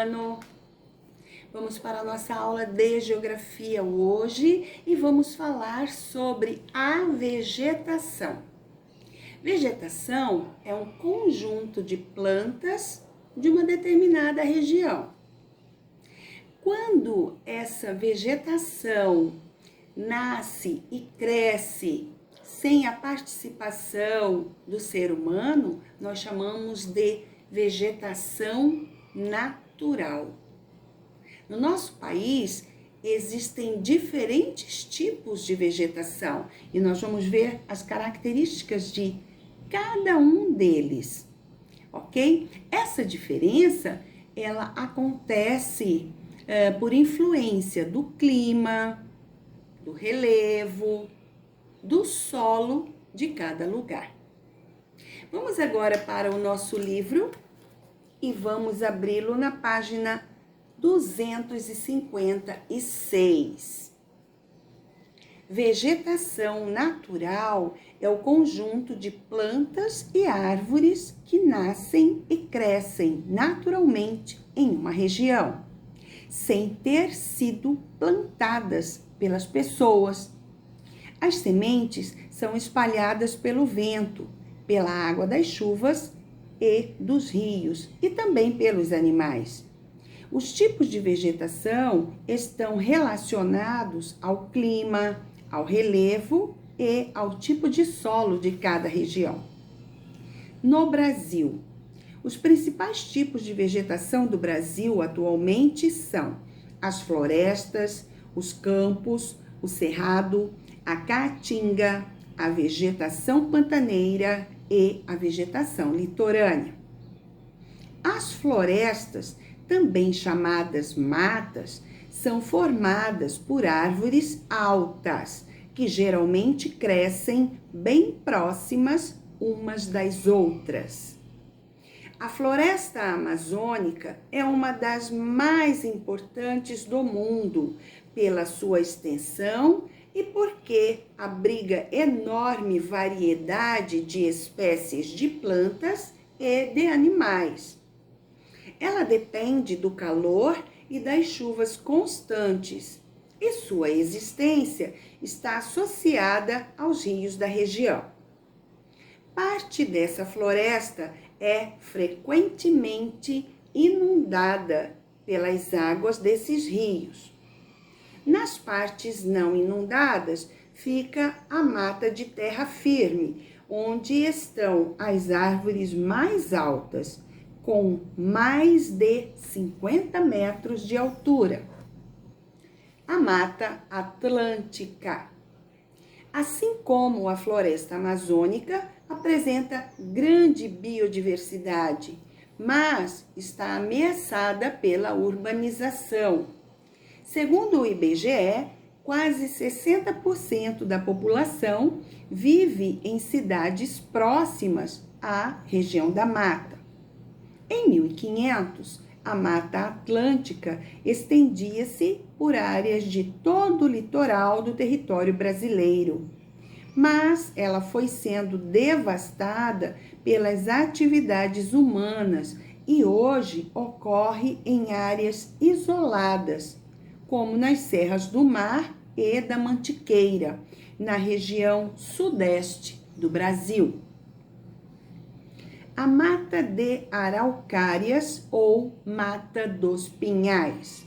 ano! Vamos para a nossa aula de geografia hoje e vamos falar sobre a vegetação. Vegetação é um conjunto de plantas de uma determinada região. Quando essa vegetação nasce e cresce sem a participação do ser humano, nós chamamos de vegetação natural. No nosso país, existem diferentes tipos de vegetação e nós vamos ver as características de cada um deles, ok? Essa diferença, ela acontece por influência do clima, do relevo, do solo de cada lugar. Vamos agora para o nosso livro e vamos abri-lo na página 256. Vegetação natural é o conjunto de plantas e árvores que nascem e crescem naturalmente em uma região, sem ter sido plantadas pelas pessoas. As sementes são espalhadas pelo vento, pela água das chuvas e dos rios e também pelos animais. Os tipos de vegetação estão relacionados ao clima, ao relevo e ao tipo de solo de cada região. No Brasil, os principais tipos de vegetação do Brasil atualmente são as florestas, os campos, o cerrado, a caatinga, a vegetação pantaneira e a vegetação litorânea. As florestas, também chamadas matas, são formadas por árvores altas, que geralmente crescem bem próximas umas das outras. A floresta amazônica é uma das mais importantes do mundo pela sua extensão e porque abriga enorme variedade de espécies de plantas e de animais. Ela depende do calor e das chuvas constantes, e sua existência está associada aos rios da região. Parte dessa floresta é frequentemente inundada pelas águas desses rios. Nas partes não inundadas fica a mata de terra firme, onde estão as árvores mais altas, com mais de 50 metros de altura. A Mata Atlântica. Assim como a floresta amazônica, apresenta grande biodiversidade, mas está ameaçada pela urbanização. Segundo o IBGE, quase 60% da população vive em cidades próximas à região da mata. Em 1500, a Mata Atlântica estendia-se por áreas de todo o litoral do território brasileiro, mas ela foi sendo devastada pelas atividades humanas e hoje ocorre em áreas isoladas, como nas Serras do Mar e da Mantiqueira, na região sudeste do Brasil. A Mata de Araucárias ou Mata dos Pinhais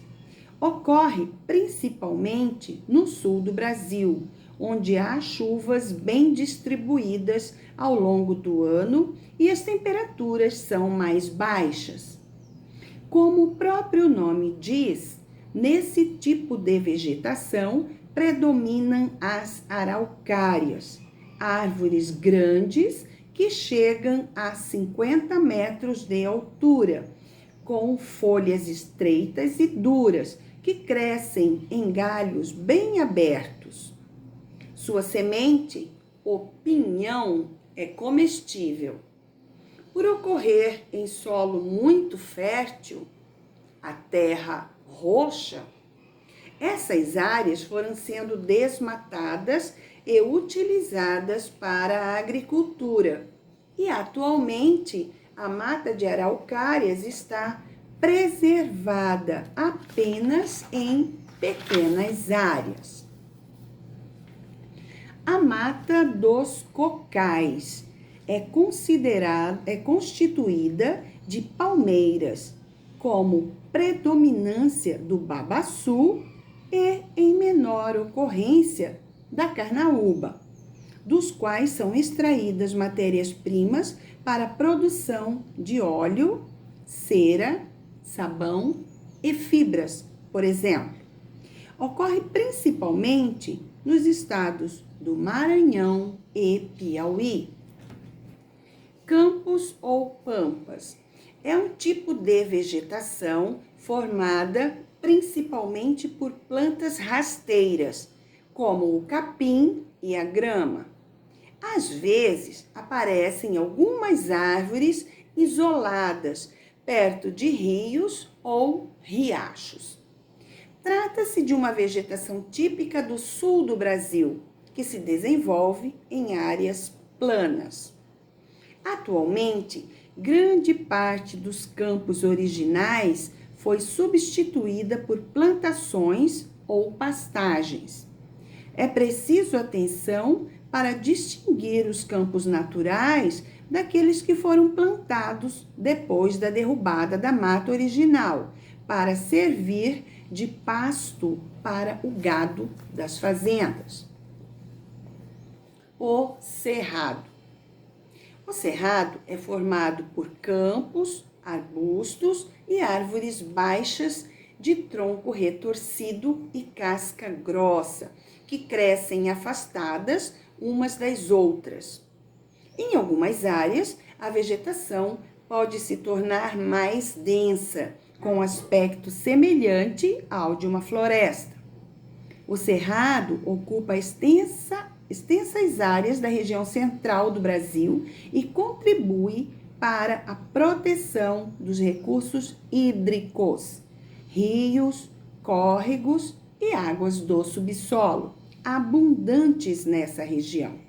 ocorre principalmente no sul do Brasil, onde há chuvas bem distribuídas ao longo do ano e as temperaturas são mais baixas. Como o próprio nome diz, nesse tipo de vegetação predominam as araucárias, árvores grandes que chegam a 50 metros de altura, com folhas estreitas e duras, que crescem em galhos bem abertos. Sua semente, o pinhão, é comestível. Por ocorrer em solo muito fértil, a terra roxa, essas áreas foram sendo desmatadas e utilizadas para a agricultura. E atualmente a mata de araucárias está preservada apenas em pequenas áreas. A Mata dos Cocais é constituída de palmeiras, como predominância do babaçu e, em menor ocorrência, da carnaúba, dos quais são extraídas matérias-primas para a produção de óleo, cera, sabão e fibras, por exemplo. Ocorre principalmente nos estados do Maranhão e Piauí. Campos ou pampas é um tipo de vegetação formada principalmente por plantas rasteiras, como o capim e a grama. Às vezes, aparecem algumas árvores isoladas perto de rios ou riachos. Trata-se de uma vegetação típica do sul do Brasil, que se desenvolve em áreas planas. Atualmente, grande parte dos campos originais foi substituída por plantações ou pastagens. É preciso atenção para distinguir os campos naturais daqueles que foram plantados depois da derrubada da mata original, para servir de pasto para o gado das fazendas. O cerrado. O cerrado é formado por campos, arbustos e árvores baixas de tronco retorcido e casca grossa, que crescem afastadas umas das outras. Em algumas áreas, a vegetação pode se tornar mais densa, com aspecto semelhante ao de uma floresta. O cerrado ocupa extensas áreas da região central do Brasil e contribui para a proteção dos recursos hídricos, rios, córregos e águas do subsolo, abundantes nessa região.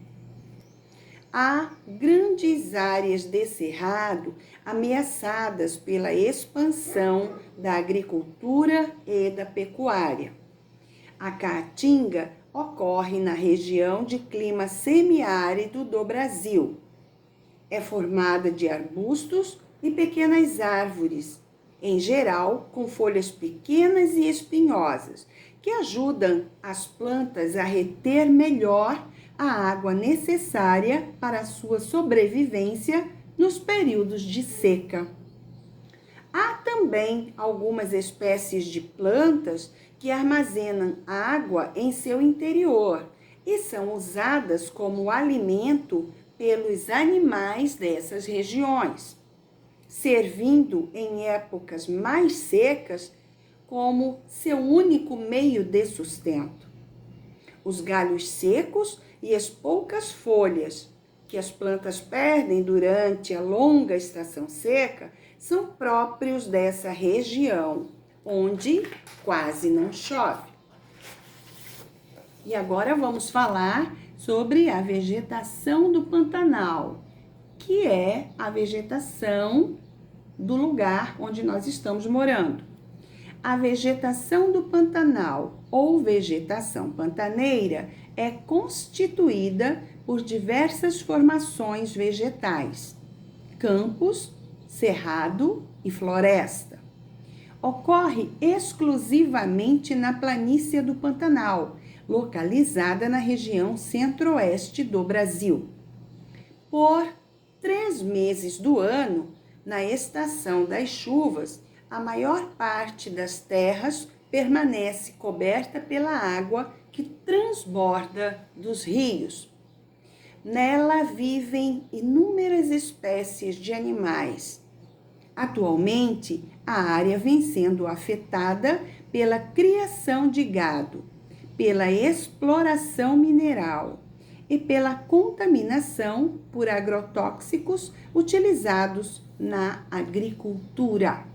Há grandes áreas de cerrado ameaçadas pela expansão da agricultura e da pecuária. A caatinga ocorre na região de clima semiárido do Brasil. É formada de arbustos e pequenas árvores, em geral com folhas pequenas e espinhosas, que ajudam as plantas a reter melhor a água necessária para a sua sobrevivência nos períodos de seca. Há também algumas espécies de plantas que armazenam água em seu interior e são usadas como alimento pelos animais dessas regiões, servindo em épocas mais secas como seu único meio de sustento. Os galhos secos e as poucas folhas que as plantas perdem durante a longa estação seca são próprios dessa região, onde quase não chove. E agora vamos falar sobre a vegetação do Pantanal, que é a vegetação do lugar onde nós estamos morando. A vegetação do Pantanal ou vegetação pantaneira é constituída por diversas formações vegetais, campos, cerrado e floresta. Ocorre exclusivamente na planície do Pantanal, localizada na região centro-oeste do Brasil. Por 3 meses do ano, na estação das chuvas, a maior parte das terras permanece coberta pela água que transborda dos rios. Nela vivem inúmeras espécies de animais. Atualmente, a área vem sendo afetada pela criação de gado, pela exploração mineral e pela contaminação por agrotóxicos utilizados na agricultura.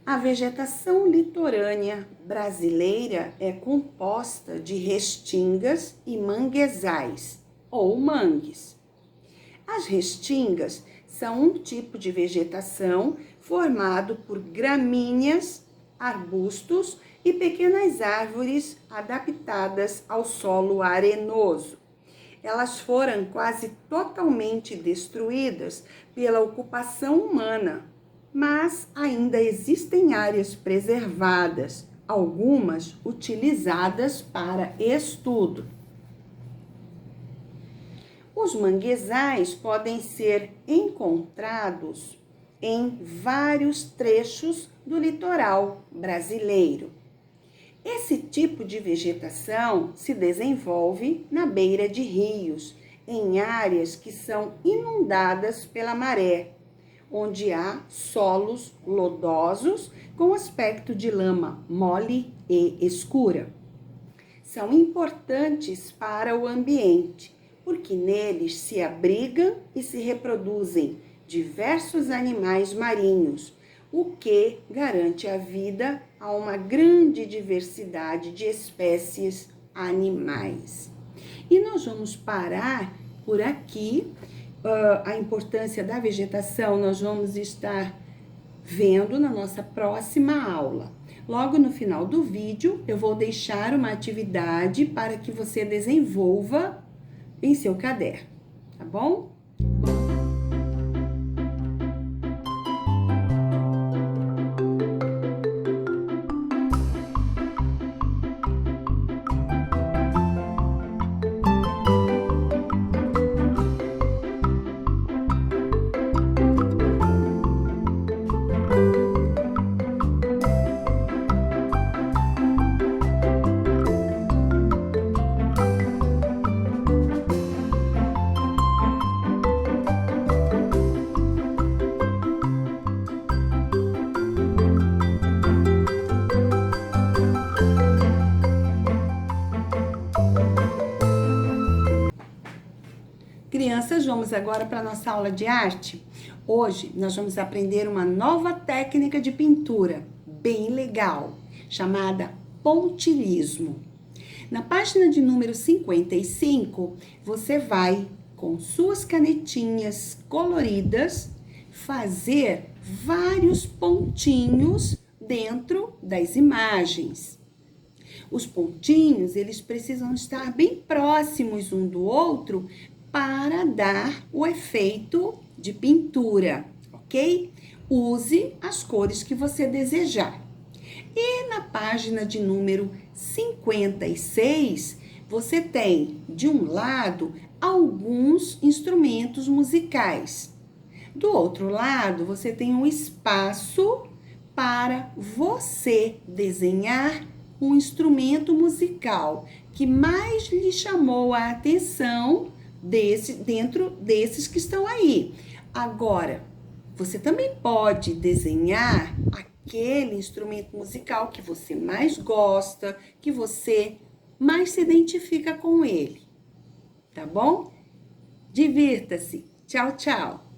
A vegetação litorânea brasileira é composta de restingas e manguezais, ou mangues. As restingas são um tipo de vegetação formado por gramíneas, arbustos e pequenas árvores adaptadas ao solo arenoso. Elas foram quase totalmente destruídas pela ocupação humana, mas ainda existem áreas preservadas, algumas utilizadas para estudo. Os manguezais podem ser encontrados em vários trechos do litoral brasileiro. Esse tipo de vegetação se desenvolve na beira de rios, em áreas que são inundadas pela maré, onde há solos lodosos com aspecto de lama mole e escura. São importantes para o ambiente, porque neles se abrigam e se reproduzem diversos animais marinhos, o que garante a vida a uma grande diversidade de espécies animais. E nós vamos parar por aqui. A importância da vegetação nós vamos estar vendo na nossa próxima aula. Logo no final do vídeo, eu vou deixar uma atividade para que você desenvolva em seu caderno, tá bom? Crianças, vamos agora para a nossa aula de arte. Hoje nós vamos aprender uma nova técnica de pintura, bem legal, chamada pontilhismo. Na página de número 55, você vai, com suas canetinhas coloridas, fazer vários pontinhos dentro das imagens. Os pontinhos, eles precisam estar bem próximos um do outro para dar o efeito de pintura, ok? Use as cores que você desejar. E na página de número 56, você tem, de um lado, alguns instrumentos musicais. Do outro lado, você tem um espaço para você desenhar um instrumento musical que mais lhe chamou a atenção dentro desses que estão aí. Agora, você também pode desenhar aquele instrumento musical que você mais gosta, que você mais se identifica com ele, tá bom? Divirta-se. Tchau, tchau.